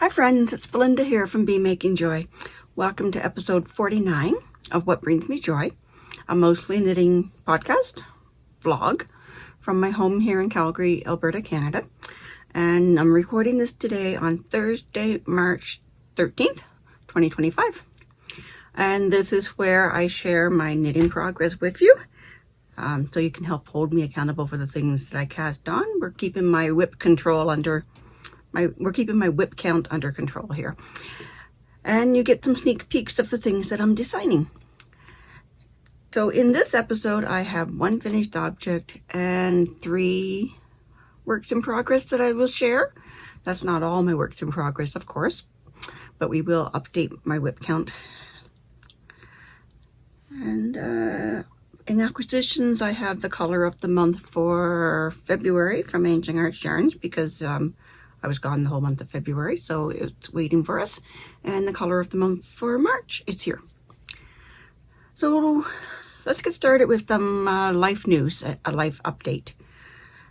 Hi friends, it's Belinda here from BMakingJoy. Welcome to episode 49 of What Brings Me Joy, a mostly knitting podcast, vlog, from my home here in Calgary, Alberta, Canada. And I'm recording this today on Thursday, March 13th, 2025. And this is where I share my knitting progress with you, so you can help hold me accountable for the things that I cast on. We're keeping my WIP count under control here. And you get some sneak peeks of the things that I'm designing. So in this episode, I have one finished object and 3 works in progress that I will share. That's not all my works in progress, of course, but we will update my WIP count. And in acquisitions, I have the color of the month for February from Ancient Arts Yarns, because I was gone the whole month of February, so it's waiting for us. And the color of the month for March is here. So let's get started with some life news, a life update.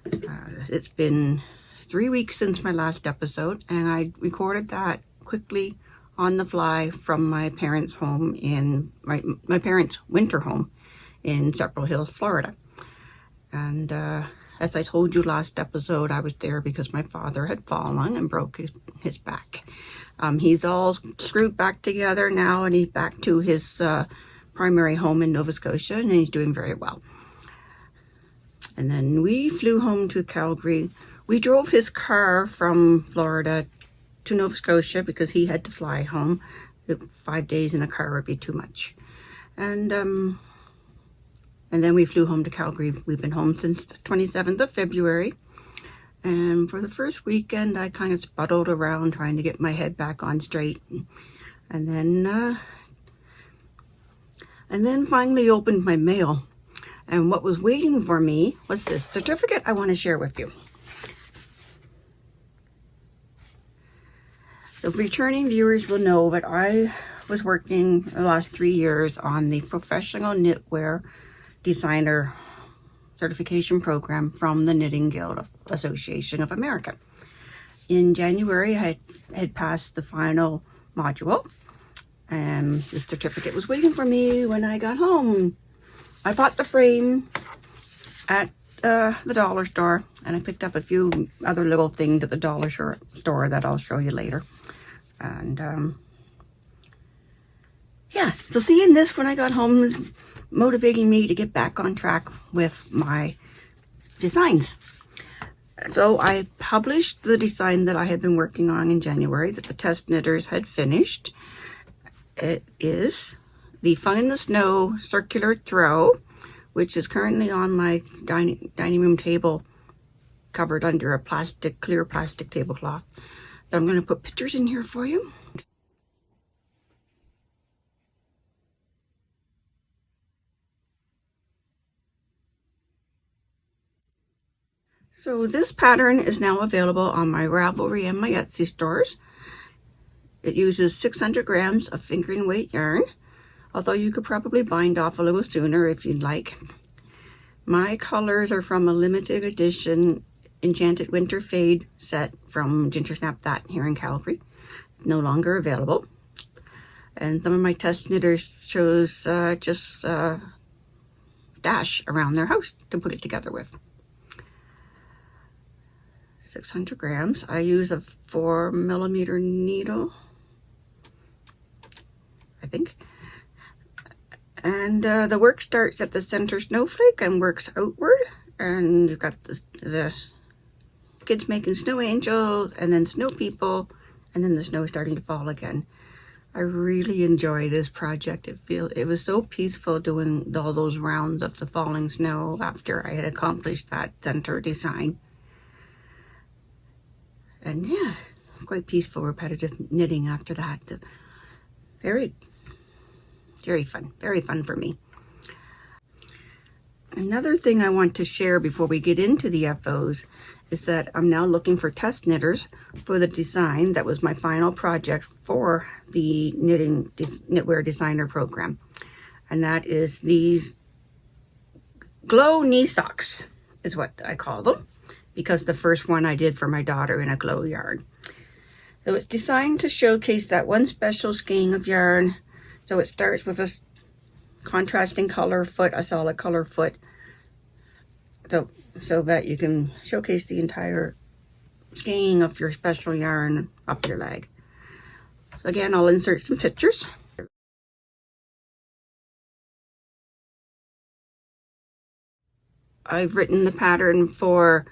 It's been 3 weeks since my last episode, and I recorded that quickly on the fly from my parents' home in my parents' winter home in Several Hills, Florida. And as I told you last episode, I was there because my father had fallen and broke his back. He's all screwed back together now, and he's back to his primary home in Nova Scotia, and he's doing very well. And then we flew home to Calgary. We drove his car from Florida to Nova Scotia because he had to fly home. 5 days in a car would be too much. And then we flew home to Calgary. We've been home since the 27th of February. And for the first weekend, I kind of spuddled around trying to get my head back on straight. And then finally opened my mail. And what was waiting for me was this certificate I want to share with you. So returning viewers will know that I was working the last 3 years on the Professional Knitwear Designer Certification Program from the Knitting Guild Association of America. In January, I had passed the final module, and the certificate was waiting for me when I got home. I bought the frame at the dollar store, and I picked up a few other little things at the dollar store that I'll show you later. And yeah, so seeing this when I got home was motivating me to get back on track with my designs. So I published the design that I had been working on in January that the test knitters had finished. It is the Fun in the Snow circular throw, which is currently on my dining room table, covered under a clear plastic tablecloth. I'm going to put pictures in here for you. So this pattern is now available on my Ravelry and my Etsy stores. It uses 600 grams of fingering weight yarn, although you could probably bind off a little sooner if you'd like. My colors are from a limited edition Enchanted Winter Fade set from Ginger Snap That here in Calgary. No longer available. And some of my test knitters chose just dash around their house to put it together with. 600 grams. I use a 4mm needle, I think. And the work starts at the center snowflake and works outward. And you've got the kids making snow angels, and then snow people, and then the snow starting to fall again. I really enjoy this project. It was so peaceful doing all those rounds of the falling snow after I had accomplished that center design. And yeah, quite peaceful, repetitive knitting after that. Very, very fun for me. Another thing I want to share before we get into the FOs is that I'm now looking for test knitters for the design that was my final project for the knitwear designer program. And that is these glow knee socks is what I call them, because the first one I did for my daughter in a glow yarn. So it's designed to showcase that one special skein of yarn. So it starts with a contrasting color foot, a solid color foot, so that you can showcase the entire skein of your special yarn up your leg. So again, I'll insert some pictures. I've written the pattern for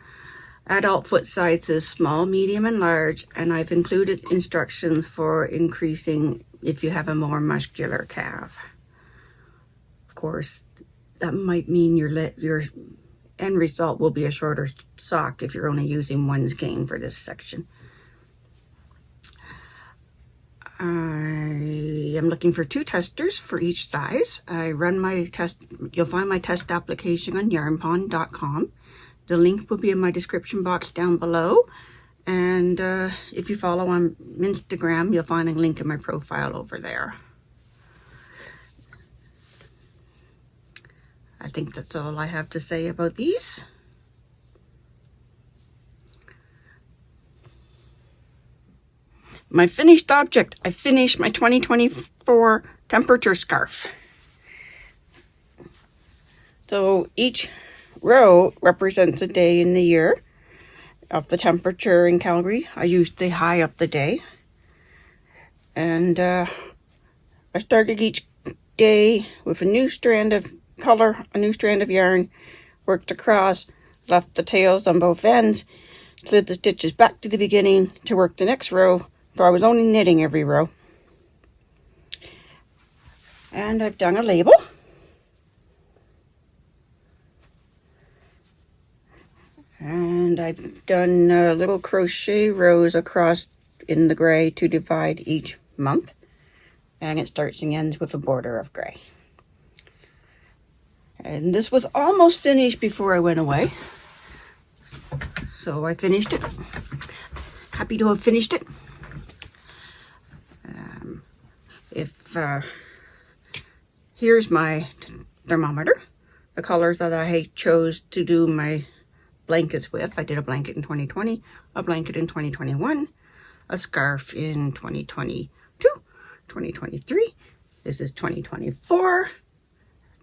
adult foot sizes, small, medium, and large, and I've included instructions for increasing if you have a more muscular calf. Of course, that might mean your end result will be a shorter sock if you're only using one skein for this section. I am looking for 2 testers for each size. I run my test. You'll find my test application on yarnpond.com. The link will be in my description box down below. And if you follow on Instagram, you'll find a link in my profile over there. I think that's all I have to say about these. My finished object. I finished my 2024 temperature scarf. So each row represents a day in the year of the temperature in Calgary. I used the high of the day. And I started each day with a new strand of color, a new strand of yarn, worked across, left the tails on both ends, slid the stitches back to the beginning to work the next row. So I was only knitting every row. And I've done a label. And I've done little crochet rows across in the gray to divide each month. And it starts and ends with a border of gray. And this was almost finished before I went away. So I finished it. Happy to have finished it. Here's my thermometer. The colors that I chose to do my blankets with. I did a blanket in 2020, a blanket in 2021, a scarf in 2022, 2023. This is 2024.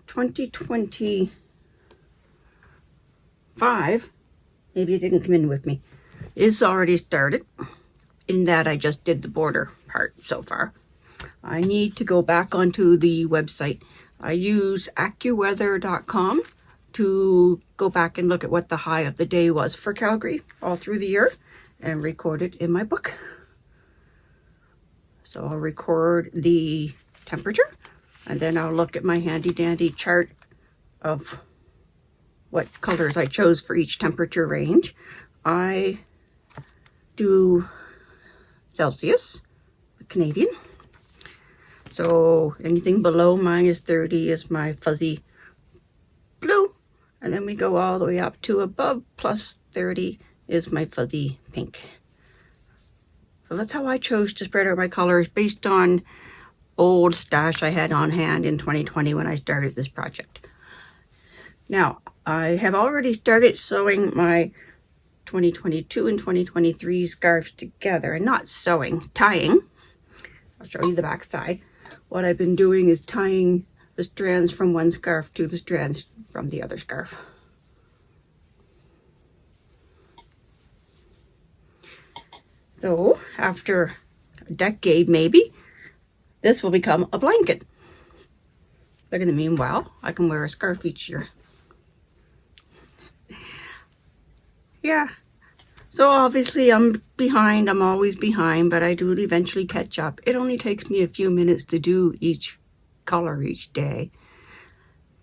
2025, maybe it didn't come in with me, is already started, in that I just did the border part so far. I need to go back onto the website. I use AccuWeather.com to go back and look at what the high of the day was for Calgary all through the year and record it in my book. So I'll record the temperature, and then I'll look at my handy dandy chart of what colors I chose for each temperature range. I do Celsius, Canadian. So anything below -30 is my fuzzy blue. And then we go all the way up to above +30 is my fuzzy pink. So that's how I chose to spread out my colors, based on old stash I had on hand in 2020 when I started this project. Now, I have already started sewing my 2022 and 2023 scarves together, and not sewing, tying. I'll show you the back side. What I've been doing is tying the strands from one scarf to the strands from the other scarf. So after a decade maybe, this will become a blanket. But in the meanwhile, I can wear a scarf each year. Yeah. So obviously I'm behind. I'm always behind, but I do eventually catch up. It only takes me a few minutes to do each color each day.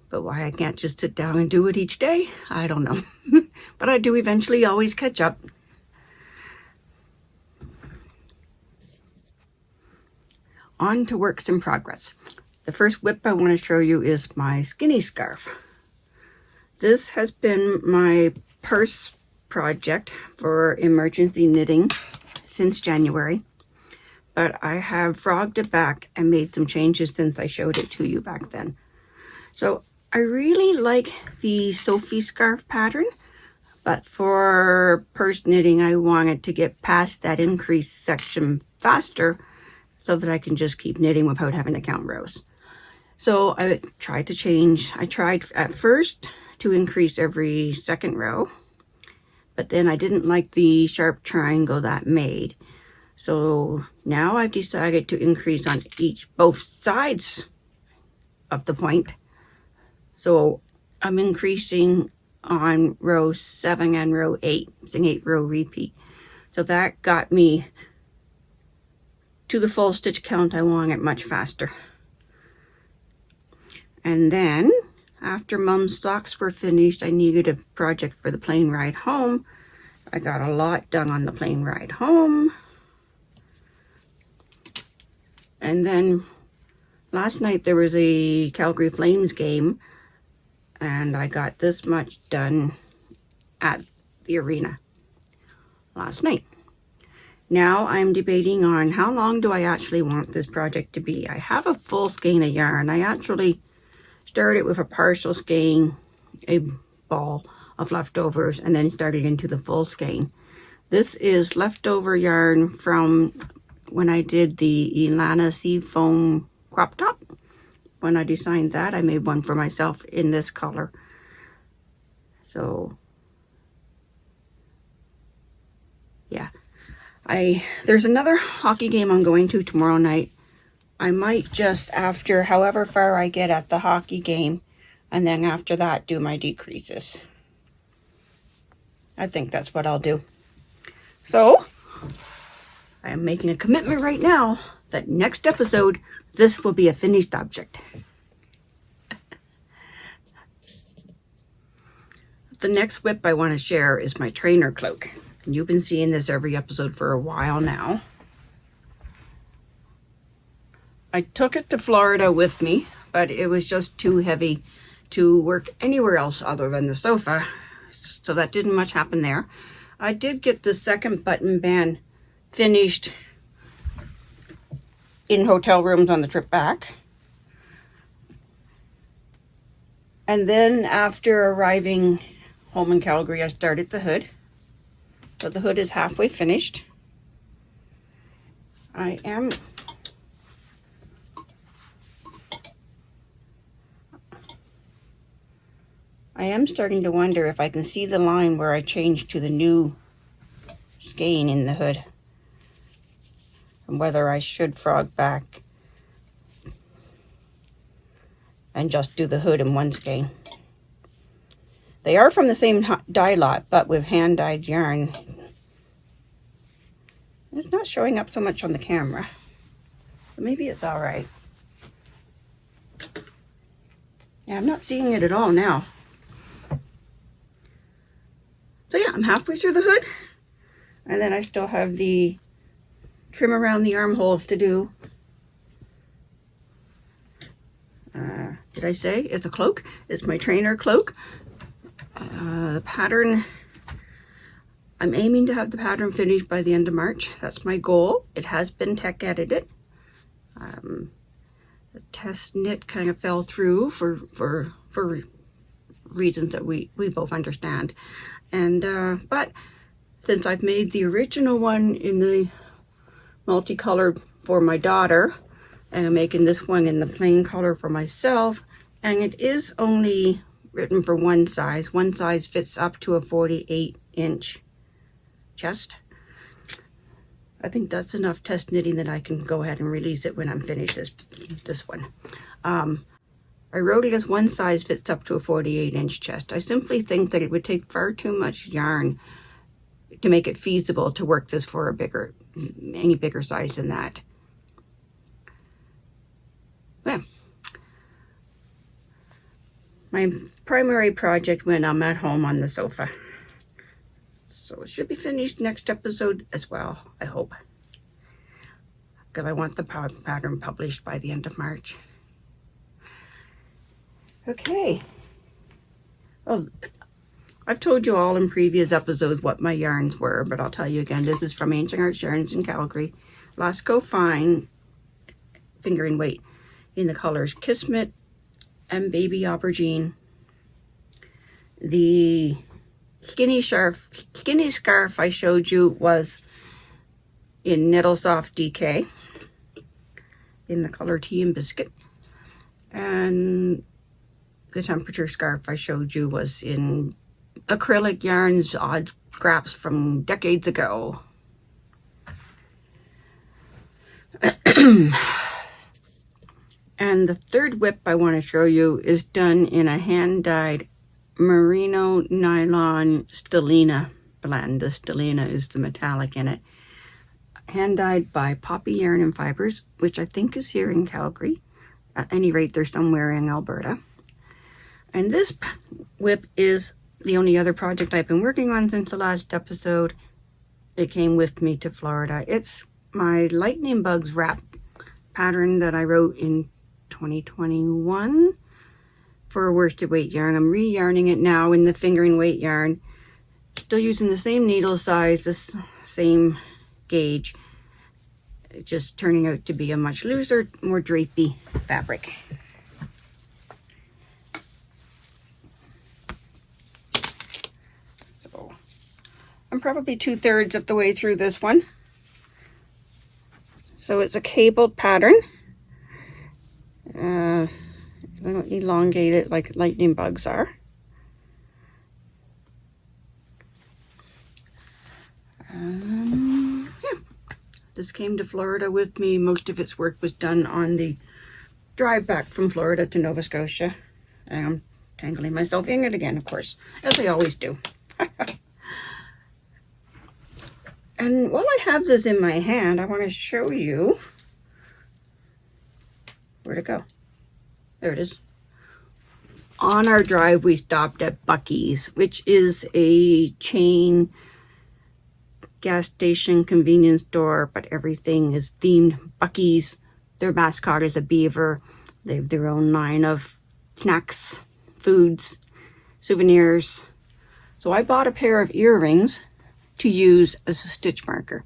But why I can't just sit down and do it each day, I don't know. But I do eventually always catch up. On to works in progress. The first WIP I want to show you is my skinny scarf. This has been my purse project for emergency knitting since January, but I have frogged it back and made some changes since I showed it to you back then. So I really like the Sophie scarf pattern, But for purse knitting, I wanted to get past that increase section faster so that I can just keep knitting without having to count rows. So I tried to change. I tried at first to increase every second row, but then I didn't like the sharp triangle that made. So now I've decided to increase on both sides of the point. So I'm increasing on row 7 and row 8. It's an 8-row repeat. So that got me to the full stitch count I want it much faster. And then after Mom's socks were finished, I needed a project for the plane ride home. I got a lot done on the plane ride home. And then last night there was a Calgary Flames game, and I got this much done at the arena last night. Now I'm debating on how long do I actually want this project to be. I have a full skein of yarn. I actually started with a partial skein, a ball of leftovers, and then started into the full skein. This is leftover yarn from when I did the Ilana Seafoam crop top. When I designed that, I made one for myself in this color. So yeah, there's another hockey game I'm going to tomorrow night. I might just, after however far I get at the hockey game, and then after that do my decreases. I think that's what I'll do. So I am making a commitment right now that next episode, this will be a finished object. The next WIP I want to share is my trainer cloak. And you've been seeing this every episode for a while now. I took it to Florida with me, but it was just too heavy to work anywhere else other than the sofa. So that didn't much happen there. I did get the second button band finished in hotel rooms on the trip back. And then after arriving home in Calgary, I started the hood. So the hood is halfway finished. I am starting to wonder if I can see the line where I changed to the new skein in the hood, and whether I should frog back and just do the hood in one skein. They are from the same dye lot, but with hand-dyed yarn. It's not showing up so much on the camera, but maybe it's all right. Yeah, I'm not seeing it at all now. So yeah, I'm halfway through the hood, and then I still have the trim around the armholes to do. Did I say it's a cloak? It's my trainer cloak. The pattern, I'm aiming to have the pattern finished by the end of March. That's my goal. It has been tech edited. The test knit kind of fell through for reasons that we both understand. And but since I've made the original one in the multicolored for my daughter, and I'm making this one in the plain color for myself, and it is only written for one size. One size fits up to a 48-inch chest. I think that's enough test knitting that I can go ahead and release it when I'm finished this one. I wrote it as one size fits up to a 48-inch chest. I simply think that it would take far too much yarn to make it feasible to work this for any bigger size than that. Yeah. My primary project when I'm at home on the sofa. So it should be finished next episode as well, I hope. Because I want the pattern published by the end of March. Okay. Well, I've told you all in previous episodes what my yarns were, but I'll tell you again. This is from Ancient Arts Yarns in Calgary. Lasco Fine fingering weight in the colors Kismet and Baby Aubergine. The skinny scarf I showed you was in Nettle Soft DK in the color Tea and Biscuit. And the temperature scarf I showed you was in acrylic yarns, odd scraps from decades ago. And the third WIP I want to show you is done in a hand-dyed merino nylon stellina blend. The stellina is the metallic in it. Hand-dyed by Poppy Yarn and Fibers, which I think is here in Calgary. At any rate, they're somewhere in Alberta. And this WIP is the only other project I've been working on since the last episode. It came with me to Florida. It's my lightning bugs wrap pattern that I wrote in 2021 for worsted weight yarn. I'm re-yarning it now in the fingering weight yarn. Still using the same needle size, the same gauge. Just turning out to be a much looser, more drapey fabric. So I'm probably 2/3 of the way through this one. So it's a cabled pattern. I don't elongate it like lightning bugs are. Yeah, this came to Florida with me. Most of its work was done on the drive back from Florida to Nova Scotia. And I'm tangling myself in it again, of course, as I always do. And while I have this in my hand, I want to show you where'd it go. There it is. On our drive, we stopped at Buc-ee's, which is a chain gas station convenience store, but everything is themed Buc-ee's. Their mascot is a beaver. They have their own line of snacks, foods, souvenirs. So I bought a pair of earrings to use as a stitch marker.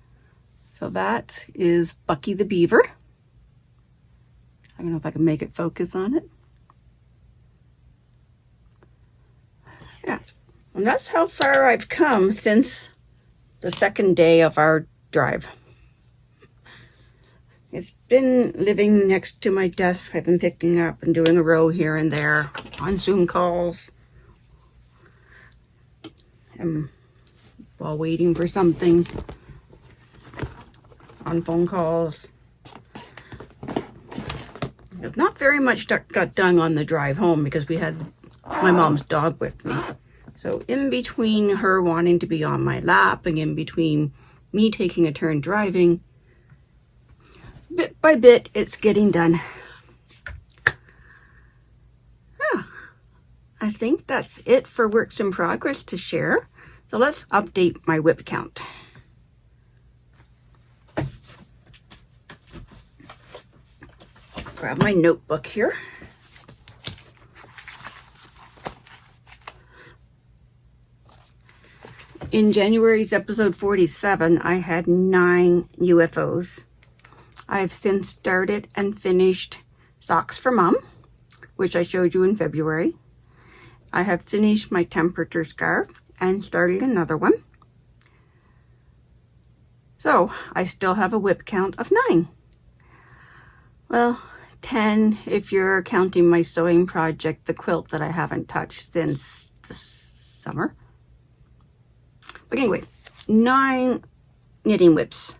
So that is Bucky the Beaver. I don't know if I can make it focus on it. Yeah, and that's how far I've come since the second day of our drive. It's been living next to my desk. I've been picking up and doing a row here and there on Zoom calls. While waiting for something, on phone calls. Not very much got done on the drive home because we had my mom's dog with me. So in between her wanting to be on my lap and in between me taking a turn driving, bit by bit, it's getting done. Yeah, I think that's it for works in progress to share. So let's update my WIP count. Grab my notebook here. In January's episode 47, I had 9 UFOs. I've since started and finished Socks for Mom, which I showed you in February. I have finished my temperature scarf and started another one. So I still have a WIP count of 9. Well, 10 if you're counting my sewing project, the quilt that I haven't touched since the summer. But anyway, 9 knitting WIPs.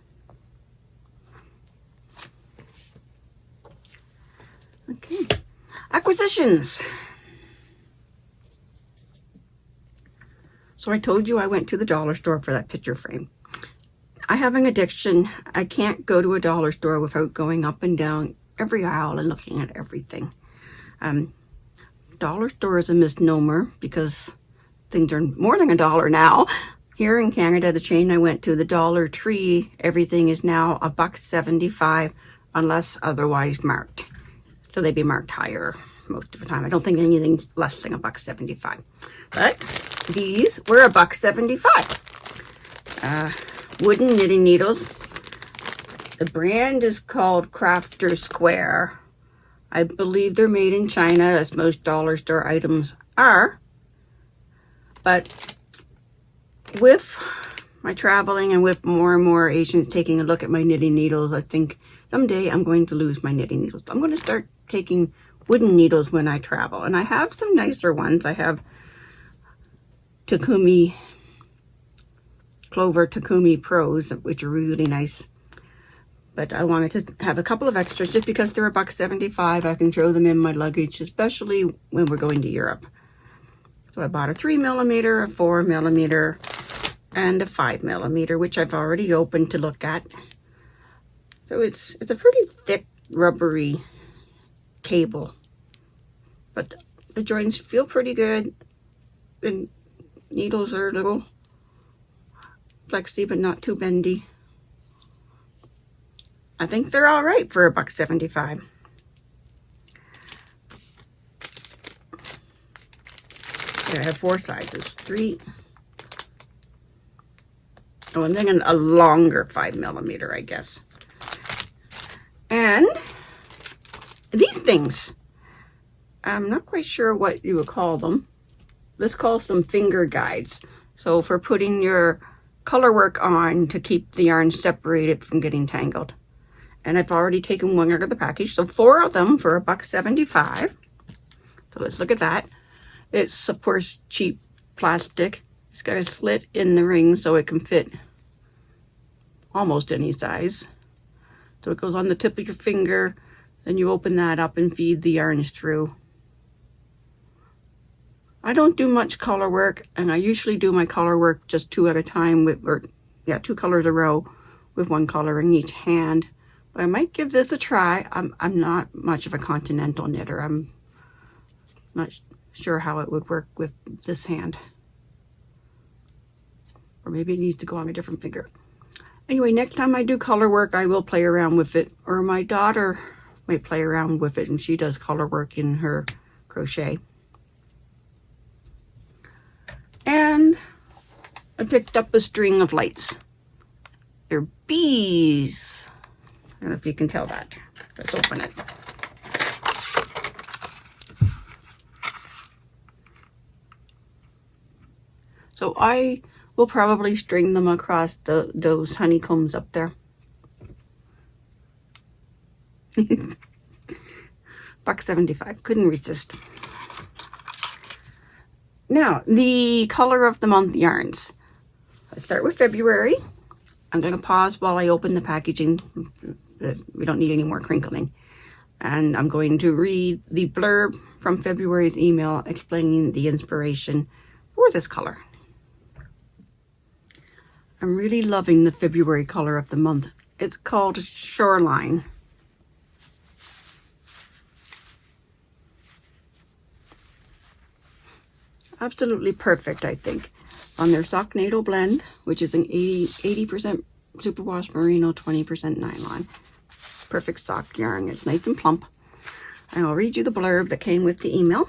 Okay, acquisitions. So I told you I went to the dollar store for that picture frame. I have an addiction. I can't go to a dollar store without going up and down every aisle and looking at everything. Dollar store is a misnomer because things are more than $1 now. Here in Canada, the chain I went to, the Dollar Tree, everything is now $1.75 unless otherwise marked. So they'd be marked higher most of the time. I don't think anything's less than $1.75. But these were $1.75. Wooden knitting needles. The brand is called Crafter Square. I believe they're made in China, as most dollar store items are. But with my traveling and with more and more Asians taking a look at my knitting needles, I think someday I'm going to lose my knitting needles. I'm going to start taking wooden needles when I travel. And I have some nicer ones. I have Clover Takumi Pros, which are really nice. But I wanted to have a couple of extras just because they're $1.75. I can throw them in my luggage, especially when we're going to Europe. So I bought a 3mm, a 4mm, and a 5mm, which I've already opened to look at. So it's a pretty thick, rubbery cable. But the joints feel pretty good. The needles are a little flexy, but not too bendy. I think they're all right for $1.75. I have 4 sizes, 3. Oh, and then a longer 5mm, I guess. And these things, I'm not quite sure what you would call them. This calls them finger guides. So for putting your color work on to keep the yarn separated from getting tangled. And I've already taken one out of the package. So 4 of them for $1.75. So let's look at that. It's, of course, cheap plastic. It's got a slit in the ring so it can fit almost any size. So it goes on the tip of your finger. Then you open that up and feed the yarns through. I don't do much color work, and I usually do my color work just 2 at a time, 2 colors a row with 1 color in each hand. But I might give this a try. I'm not much of a continental knitter. I'm not sure how it would work with this hand. Or maybe it needs to go on a different finger. Anyway, next time I do color work, I will play around with it. Or my daughter might play around with it, and she does color work in her crochet. And I picked up a string of lights. They're bees. I don't know if you can tell that. Let's open it. So I will probably string them across those honeycombs up there. $1.75. Couldn't resist. Now, the color of the month yarns. Let's start with February. I'm going to pause while I open the packaging. We don't need any more crinkling. And I'm going to read the blurb from February's email explaining the inspiration for this color. I'm really loving the February color of the month. It's called Shoreline. Absolutely perfect, I think. On their sock natal blend, which is an 80% superwash merino, 20% nylon. Perfect sock yarn. It's nice and plump. And I'll read you the blurb that came with the email.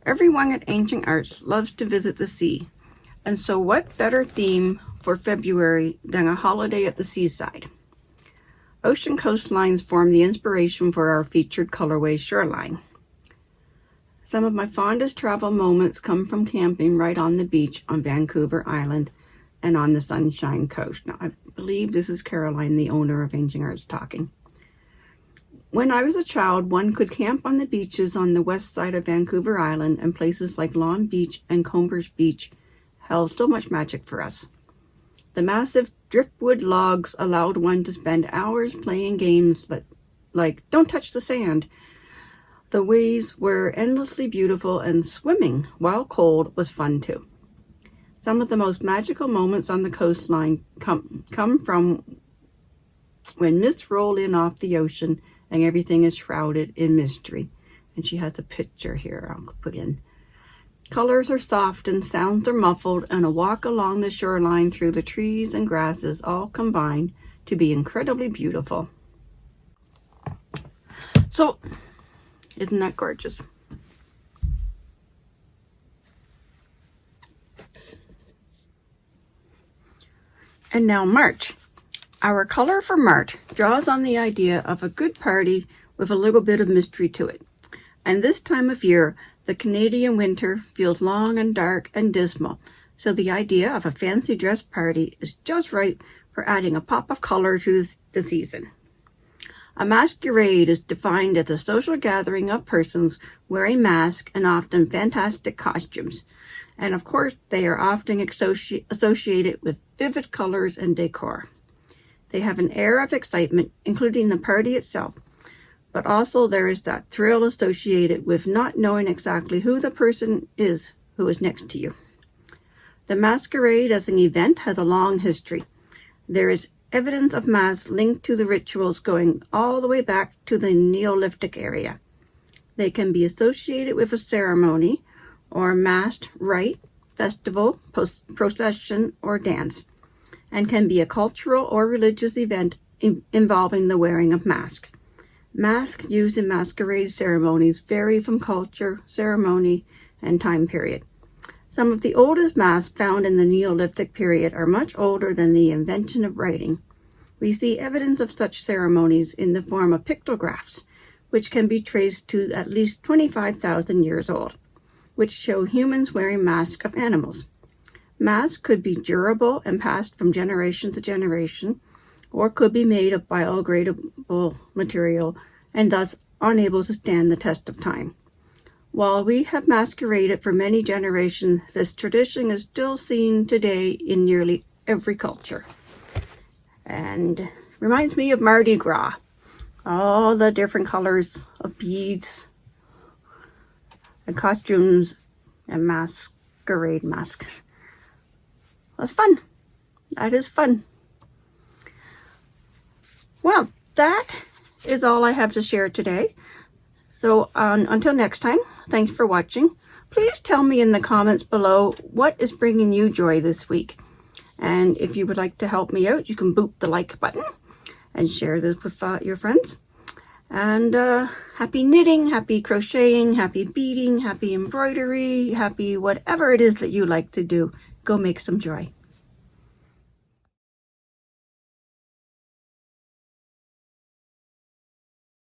Everyone at Ancient Arts loves to visit the sea. And so what better theme for February than a holiday at the seaside? Ocean coastlines form the inspiration for our featured colorway Shoreline. Some of my fondest travel moments come from camping right on the beach on Vancouver Island and on the Sunshine Coast. Now, I believe this is Caroline, the owner of Ancient Arts, talking. When I was a child, one could camp on the beaches on the west side of Vancouver Island, and places like Long Beach and Combers Beach held so much magic for us. The massive driftwood logs allowed one to spend hours playing games like Don't Touch the Sand. The waves were endlessly beautiful, and swimming, while cold, was fun too. Some of the most magical moments on the coastline come from when mists roll in off the ocean and everything is shrouded in mystery. And she has a picture here I'll put in. Colors are soft and sounds are muffled, and a walk along the shoreline through the trees and grasses all combine to be incredibly beautiful. So, isn't that gorgeous? And now March. Our color for March draws on the idea of a good party with a little bit of mystery to it. And this time of year, the Canadian winter feels long and dark and dismal. So the idea of a fancy dress party is just right for adding a pop of color to the season. A masquerade is defined as a social gathering of persons wearing masks and often fantastic costumes. And of course, they are often associated with vivid colors and decor. They have an air of excitement, including the party itself, but also there is that thrill associated with not knowing exactly who the person is who is next to you. The masquerade as an event has a long history. There is evidence of masks linked to the rituals going all the way back to the Neolithic area. They can be associated with a ceremony or masked rite, festival, procession, or dance, and can be a cultural or religious event involving the wearing of masks. Masks used in masquerade ceremonies vary from culture, ceremony, and time period. Some of the oldest masks found in the Neolithic period are much older than the invention of writing. We see evidence of such ceremonies in the form of pictographs, which can be traced to at least 25,000 years old, which show humans wearing masks of animals. Masks could be durable and passed from generation to generation, or could be made of biodegradable material and thus unable to stand the test of time. While we have masqueraded for many generations, this tradition is still seen today in nearly every culture. And reminds me of Mardi Gras. All the different colors of beads and costumes and masquerade masks. That's fun. That is fun. Well, that is all I have to share today. So until next time, thanks for watching. Please tell me in the comments below what is bringing you joy this week. And if you would like to help me out, you can boop the like button and share this with your friends. And happy knitting, happy crocheting, happy beading, happy embroidery, happy whatever it is that you like to do. Go make some joy.